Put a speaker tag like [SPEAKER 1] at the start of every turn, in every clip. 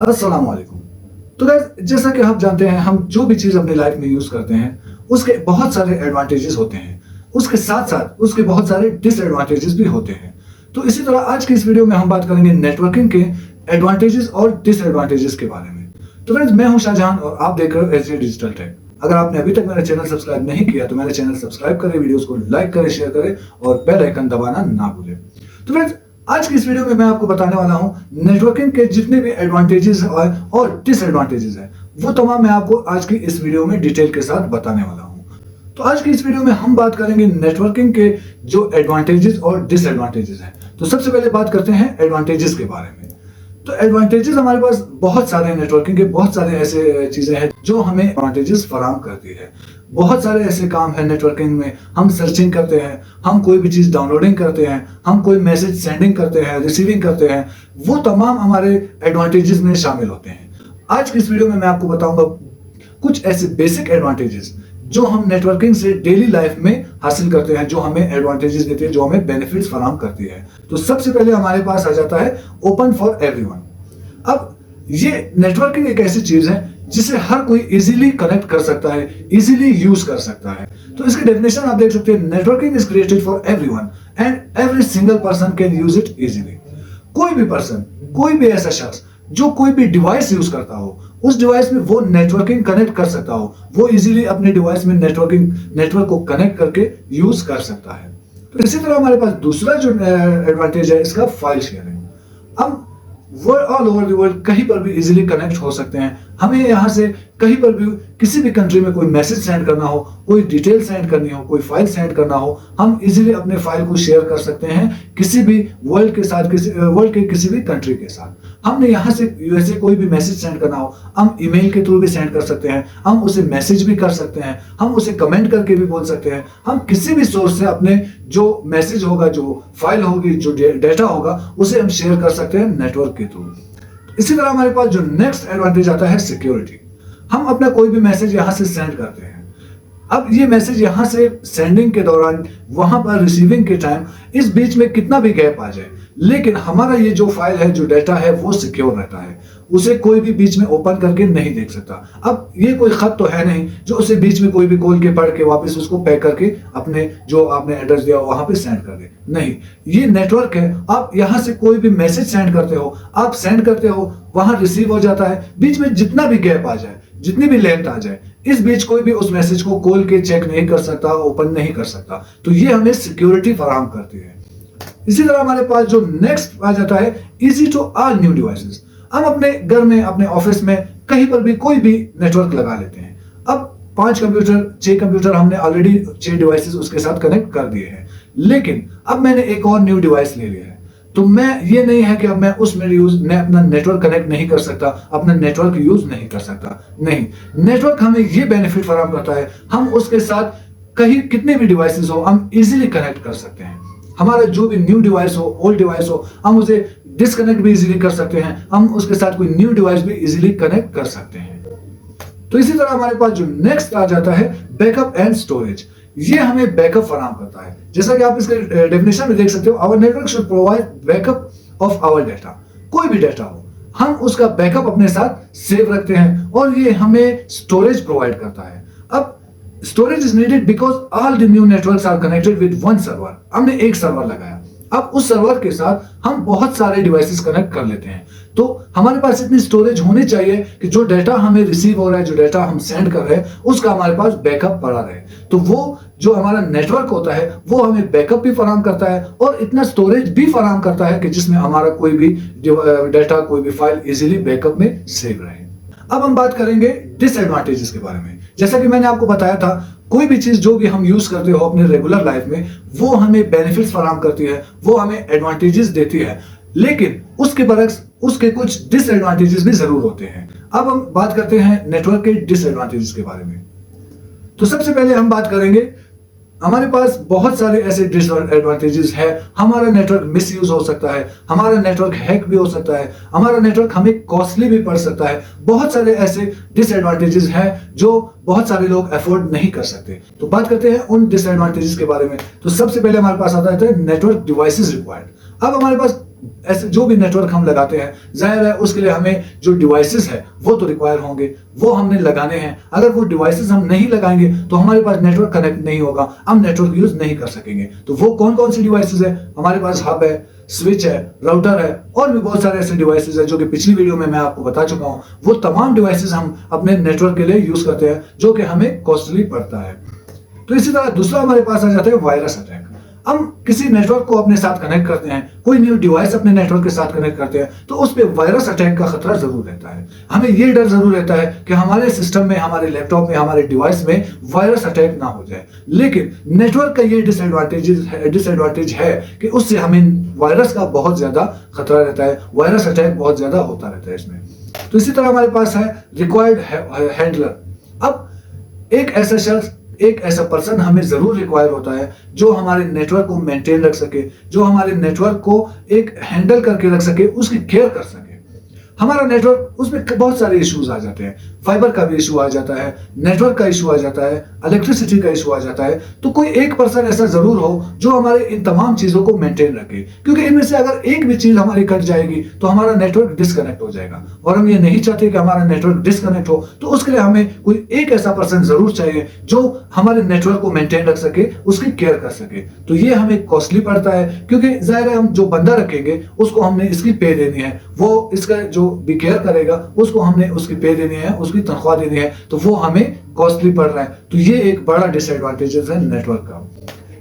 [SPEAKER 1] अस्सलाम वालेकुम। तो गाइस जैसा कि आप जानते हैं हम जो भी चीज़ अपनी लाइफ में यूज़ करते हैं, उसके बहुत सारे एडवांटेजेस होते हैं। उसके साथ-साथ उसके बहुत सारे डिसएडवांटेजेस भी होते हैं। तो इसी तरह आज की इस वीडियो में हम बात करेंगे नेटवर्किंग के एडवांटेजेस और डिसएडवांटेजेस के बारे में। तो फ्रेंड्स मैं हूं शाहजहां और आप देख रहे हो एसजे डिजिटल टेक। अगर आपने अभी तक मेरा चैनल सब्सक्राइब नहीं किया तो मेरा चैनल सब्सक्राइब करें, वीडियोस को लाइक करें, शेयर करें और बेल आइकन दबाना ना भूलें। तो फ्रेंड्स आज की इस वीडियो में मैं आपको बताने वाला हूं नेटवर्किंग के जितने भी एडवांटेजेस और डिसएडवांटेजेस हैं वो तमाम मैं आपको आज की इस वीडियो में डिटेल के साथ बताने वाला हूं। तो आज की इस वीडियो में हम बात करेंगे नेटवर्किंग के जो एडवांटेजेस और डिसएडवांटेजेस हैं। तो सबसे पहले बात करते हैं एडवांटेजेस के बारे में। तो एडवांटेजेस हमारे पास बहुत सारे हैं, नेटवर्किंग के बहुत सारे ऐसे चीजें हैं जो हमें एडवांटेजेस फराहम करती है। बहुत सारे ऐसे काम है नेटवर्किंग में, हम सर्चिंग करते हैं, हम कोई भी चीज डाउनलोडिंग करते हैं, हम कोई मैसेज सेंडिंग करते हैं, रिसीविंग करते हैं, वो तमाम हमारे एडवांटेजेस में शामिल होते हैं। आज की इस वीडियो में मैं आपको बताऊंगा कुछ ऐसे बेसिक एडवांटेजेस जो हम नेटवर्किंग से डेली लाइफ में हासिल करते हैं, जो हमें एडवांटेजेस देती है, जो हमें बेनिफिट्स फराहम करती है। तो सबसे पहले हमारे पास आ जाता है ओपन फॉर एवरीवन। अब ये नेटवर्किंग एक ऐसी चीज है जिसे हर कोई इजीली कनेक्ट कर सकता है, इजीली यूज कर सकता है। तो इसकी डेफिनेशन आप देख सकते हैं, networking is created for everyone and every single person can use it easily. कोई भी पर्सन, कोई भी ऐसा शख्स जो कोई भी डिवाइस यूज करता हो, उस डिवाइस में वो नेटवर्किंग कनेक्ट कर सकता हो, वो इजीली अपने डिवाइस में नेटवर्क को कनेक्ट करके यूज कर सकता है। तो इसी तरह हमारे पास दूसरा जो एडवांटेज है इसका फाइल शेयरिंग। हम ऑल ओवर द वर्ल्ड कहीं पर भी इजीली कनेक्ट हो सकते हैं। हमें यहाँ से कहीं पर भी किसी भी कंट्री में कोई मैसेज सेंड करना हो, कोई डिटेल सेंड करनी हो, कोई फाइल सेंड करना हो, हम इजीली अपने फाइल को शेयर कर सकते हैं किसी भी वर्ल्ड के साथ, वर्ल्ड के किसी भी कंट्री के साथ। हमने यहाँ से यूएसए कोई भी मैसेज सेंड करना हो, हम ईमेल के थ्रू भी सेंड कर सकते हैं, हम उसे मैसेज भी कर सकते हैं, हम उसे कमेंट करके भी बोल सकते हैं। हम किसी भी सोर्स से अपने जो मैसेज होगा, जो फाइल होगी, जो डेटा होगा, उसे हम शेयर कर सकते हैं नेटवर्क के थ्रू। इसी तरह हमारे पास जो नेक्स्ट एडवांटेज आता है सिक्योरिटी। हम अपना कोई भी मैसेज यहां से सेंड करते हैं। अब ये मैसेज यहां से सेंडिंग के दौरान, वहां पर रिसीविंग के टाइम, इस बीच में कितना भी गैप आ जाए, लेकिन हमारा ये जो फाइल है, जो डेटा है, वो सिक्योर रहता है। उसे कोई भी बीच में ओपन करके नहीं देख सकता। अब ये कोई खत तो है नहीं जो उसे बीच में कोई भी खोल के पढ़ के वापस उसको पैक करके अपने जो आपने एड्रेस दिया वहां पे सेंड कर दे। नहीं, ये नेटवर्क है। आप यहां से कोई भी मैसेज सेंड करते हो, आप सेंड करते हो, वहां रिसीव हो जाता है। बीच में जितना भी गैप आ जाए, जितनी भी लेंथ आ जाए, इस बीच कोई भी उस मैसेज को खोल के चेक नहीं कर सकता, ओपन नहीं कर सकता। तो ये हमें सिक्योरिटी फराहम करती है। इसी तरह हमारे पास जो नेक्स्ट आ जाता है easy to all new devices. हम अपने घर में, अपने ऑफिस में, कहीं पर भी कोई भी नेटवर्क लगा लेते हैं। अब 5 कंप्यूटर, 6 कंप्यूटर हमने ऑलरेडी 6 डिवाइसेस उसके साथ कनेक्ट कर दिए हैं, लेकिन अब मैंने एक और न्यू डिवाइस ले लिया है। तो मैं ये नहीं है कि अब मैं उसमें मैं अपना नेटवर्क कनेक्ट नहीं कर सकता, अपना नेटवर्क यूज नहीं कर सकता। नहीं, नेटवर्क हमें ये बेनिफिट फराहम करता है, हम उसके साथ कहीं कितने भी डिवाइसेस हो, हम इजीली कनेक्ट कर सकते हैं। हमारा जो भी न्यू डिवाइस हो, ओल्ड डिवाइस हो, हम उसे डिसकनेक्ट भी इजीली कर सकते हैं, हम उसके साथ कोई न्यू डिवाइस भी इजीली कनेक्ट कर सकते हैं। तो इसी तरह हमारे पास जो नेक्स्ट आ जाता है बैकअप एंड स्टोरेज। ये हमें बैकअप फराहम करता है। जैसा कि आप इसके डेफिनेशन में देख सकते हो, our network should provide backup of our data. कोई भी डेटा हो, हम उसका बैकअप अपने साथ सेव रखते हैं और ये हमें स्टोरेज प्रोवाइड करता है। अब storage is needed because all the new networks are connected with one server. हमने एक सर्वर लगाया, अब उस सर्वर के साथ हम बहुत सारे डिवाइसेस कनेक्ट कर लेते हैं। तो हमारे पास इतनी स्टोरेज होनी चाहिए कि जो डेटा हमें रिसीव हो रहा है, जो डेटा हम सेंड कर रहे हैं, उसका हमारे पास बैकअप पड़ा रहे। तो वो जो हमारा नेटवर्क होता है वो हमें बैकअप भी फराहम करता है और इतना स्टोरेज भी फराहम करता है कि जिसमें हमारा कोई भी डेटा, कोई भी फाइल इजीली बैकअप में सेव रहे। अब हम बात करेंगे डिसएडवांटेजेस के बारे में। जैसा कि मैंने आपको बताया था, कोई भी चीज जो भी हम यूज करते हो अपने रेगुलर लाइफ में, वो हमें बेनिफिट्स फराहम करती है, वो हमें एडवांटेजेस देती है, लेकिन उसके बरक्स उसके कुछ डिसएडवांटेजेस भी जरूर होते हैं। अब हम बात करते हैं नेटवर्क के डिसएडवांटेजेस के बारे में। तो सबसे पहले हम बात करेंगे, हमारे पास बहुत सारे ऐसे डिसएडवांटेजेस है। हमारा नेटवर्क मिसयूज हो सकता है, हमारा नेटवर्क हैक भी हो सकता है, हमारा नेटवर्क हमें कॉस्टली भी पड़ सकता है। बहुत सारे ऐसे डिसएडवांटेजेस हैं जो बहुत सारे लोग अफोर्ड नहीं कर सकते। तो बात करते हैं उन डिसएडवांटेजेस के बारे में। तो सबसे पहले हमारे पास आता है नेटवर्क डिवाइसेस रिक्वायर्ड। अब हमारे पास ऐसे जो भी नेटवर्क हम लगाते हैं, जाहिर है उसके लिए हमें जो डिवाइसेस है वो तो रिक्वायर होंगे, वो हमने लगाने हैं। अगर वो डिवाइसेस हम नहीं लगाएंगे तो हमारे पास नेटवर्क कनेक्ट नहीं होगा, हम नेटवर्क यूज नहीं कर सकेंगे। तो वो कौन कौन सी डिवाइसेस है? हमारे पास हब है, स्विच है, राउटर है और भी बहुत सारे ऐसे डिवाइसेस है जो कि पिछली वीडियो में मैं आपको बता चुका हूं। वो तमाम डिवाइसेस हम अपने नेटवर्क के लिए यूज करते हैं जो कि हमें कॉस्टली पड़ता है। तो इसी तरह दूसरा हमारे पास आ जाता है वायरस अटैक। हम किसी नेटवर्क को अपने साथ कनेक्ट करते हैं, कोई न्यू डिवाइस अपने नेटवर्क के साथ कनेक्ट करते हैं, तो उस पे वायरस अटैक का खतरा जरूर रहता है। हमें ये डर जरूर रहता है कि हमारे सिस्टम में, हमारे लैपटॉप में, हमारे डिवाइस में वायरस अटैक ना हो जाए। लेकिन नेटवर्क का ये डिसएडवांटेज है कि उससे हमें वायरस का बहुत ज्यादा खतरा रहता है, वायरस अटैक बहुत ज्यादा होता रहता है इसमें। तो इसी तरह हमारे पास है रिक्वायर्ड हैंडलर। अब एक ऐसा पर्सन हमें जरूर रिक्वायर होता है जो हमारे नेटवर्क को मेंटेन रख सके, जो हमारे नेटवर्क को एक हैंडल करके रख सके, उसकी केयर कर सके। हमारा नेटवर्क, उसमें बहुत सारे इश्यूज आ जाते हैं, फाइबर का भी इशू आ जाता है, नेटवर्क का इशू आ जाता है, इलेक्ट्रिसिटी का इशू आ जाता है। तो कोई एक पर्सन ऐसा जरूर हो जो हमारे इन तमाम चीजों को मेंटेन रखे, क्योंकि इनमें से अगर एक भी चीज हमारी कट जाएगी तो हमारा नेटवर्क डिस्कनेक्ट हो जाएगा और हम ये नहीं चाहते कि हमारा नेटवर्क डिस्कनेक्ट हो। तो उसके लिए हमें कोई एक ऐसा पर्सन जरूर चाहिए जो हमारे नेटवर्क को मेंटेन रख सके, उसकी केयर कर सके। तो ये हमें कॉस्टली पड़ता है, क्योंकि जाहिर है हम जो बंदा रखेंगे उसको हमने इसकी पे देनी है, वो इसका जो भी केयर करेगा उसको हमने उसकी पे देनी है, उसकी तनख्वाह देनी है, तो वो हमें कॉस्टली पड़ रहा है। तो ये एक बड़ा डिसएडवांटेज है नेटवर्क का।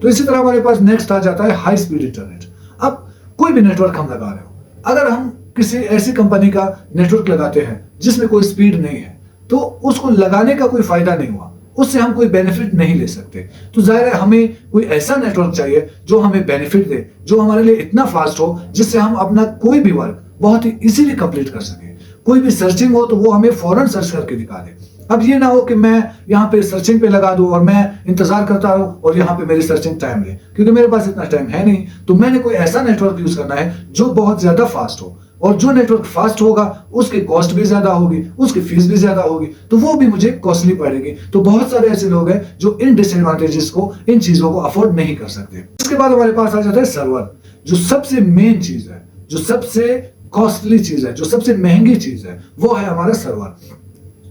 [SPEAKER 1] तो इसी तरह हमारे पास नेक्स्ट आ जाता है हाई स्पीड इंटरनेट। अब कोई भी नेटवर्क हम लगा रहे हो, अगर हम किसी ऐसी कंपनी का नेटवर्क लगाते हैं जिसमें कोई स्पीड नहीं है, तो उसको लगाने का कोई फायदा नहीं हुआ, उससे हम कोई बेनिफिट नहीं ले सकते। तो जाहिर है हमें कोई ऐसा नेटवर्क चाहिए जो हमें बेनिफिट दे, जो हमारे लिए इतना फास्ट हो जिससे हम अपना कोई भी वर्क बहुत ही इजीली कंप्लीट कर सके। कोई भी सर्चिंग हो तो वो हमें फौरन सर्च करके दिखा दे। अब ये ना हो कि मैं यहाँ पे सर्चिंग पे लगा दूं और मैं इंतजार करता रहूं और यहाँ पे मेरी सर्चिंग टाइम ले, क्योंकि मेरे पास इतना टाइम है नहीं। तो मैंने कोई ऐसा नेटवर्क यूज करना है जो बहुत ज्यादा फास्ट हो, और जो नेटवर्क फास्ट होगा उसकी कॉस्ट भी ज्यादा होगी, उसकी फीस भी ज्यादा होगी, तो वो भी मुझे कॉस्टली पड़ेगी। तो बहुत सारे ऐसे लोग हैं जो इन डिसएडवांटेजेस को, इन चीजों को अफोर्ड नहीं कर सकते। इसके बाद हमारे पास आ जाता है सर्वर, जो सबसे मेन चीज है, जो सबसे कॉस्टली चीज है, जो सबसे महंगी चीज है, वो है हमारा सर्वर।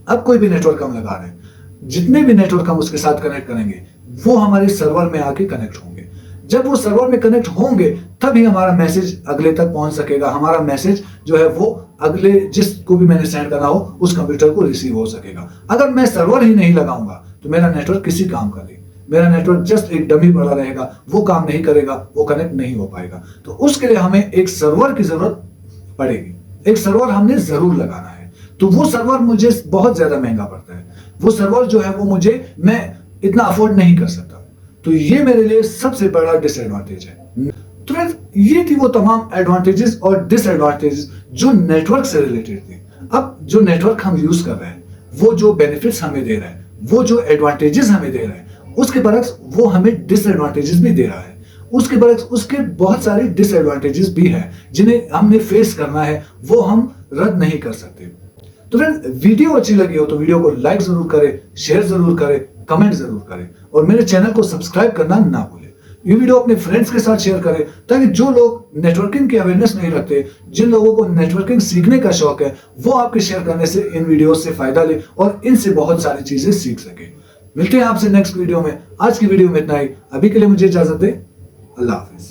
[SPEAKER 1] अब कोई भी नेटवर्क हम लगा रहे हैं, जितने भी नेटवर्क हम उसके साथ कनेक्ट करेंगे वो हमारे सर्वर में आके कनेक्ट होंगे। जब वो सर्वर में कनेक्ट होंगे तभी हमारा मैसेज अगले तक पहुंच सकेगा, हमारा मैसेज जो है वो अगले जिसको भी मैंने सेंड करना हो उस कंप्यूटर को रिसीव हो सकेगा। अगर मैं सर्वर ही नहीं लगाऊंगा तो मेरा नेटवर्क किसी काम का नहीं, मेरा नेटवर्क जस्ट एक डमी पड़ा रहेगा, वो काम नहीं करेगा, वो कनेक्ट नहीं हो पाएगा। तो उसके लिए हमें एक सर्वर की जरूरत पड़ेगी, एक सर्वर हमने जरूर लगाना है। तो वो सर्वर मुझे बहुत ज्यादा महंगा पड़ता है, वो सर्वर जो है वो मैं इतना अफोर्ड नहीं कर सकता। तो ये मेरे लिए सबसे बड़ा डिसएडवांटेज है। तो फ्रेंड्स, ये थी वो तमाम एडवांटेजेस और डिसएडवांटेजेस जो नेटवर्क से रिलेटेड थे। अब जो नेटवर्क हम यूज कर रहे हैं, वो जो बेनिफिट्स हमें दे रहा है, वो जो एडवांटेजेस हमें दे रहा है, उसके बरक्स वो हमें डिसएडवांटेजेस भी दे रहा है। उसके बरक्स उसके बहुत सारे डिसएडवांटेजेस भी हैं जिन्हें हमने फेस करना है, वो हम रद्द नहीं कर सकते। तो फ्रेंड्स, वीडियो अच्छी लगी हो तो वीडियो को लाइक जरूर करें, शेयर जरूर करें, कमेंट जरूर करें और मेरे चैनल को सब्सक्राइब करना ना भूलें। ये वीडियो अपने फ्रेंड्स के साथ शेयर करें ताकि जो लोग नेटवर्किंग की अवेयरनेस नहीं रखते, जिन लोगों को नेटवर्किंग सीखने का शौक है, वो आपके शेयर करने से इन वीडियो से फायदा ले और इनसे बहुत सारी चीजें सीख सके। मिलते हैं आपसे नेक्स्ट वीडियो में। आज की वीडियो में इतना ही, अभी के लिए मुझे इजाजत दें। अल्लाह हाफिज।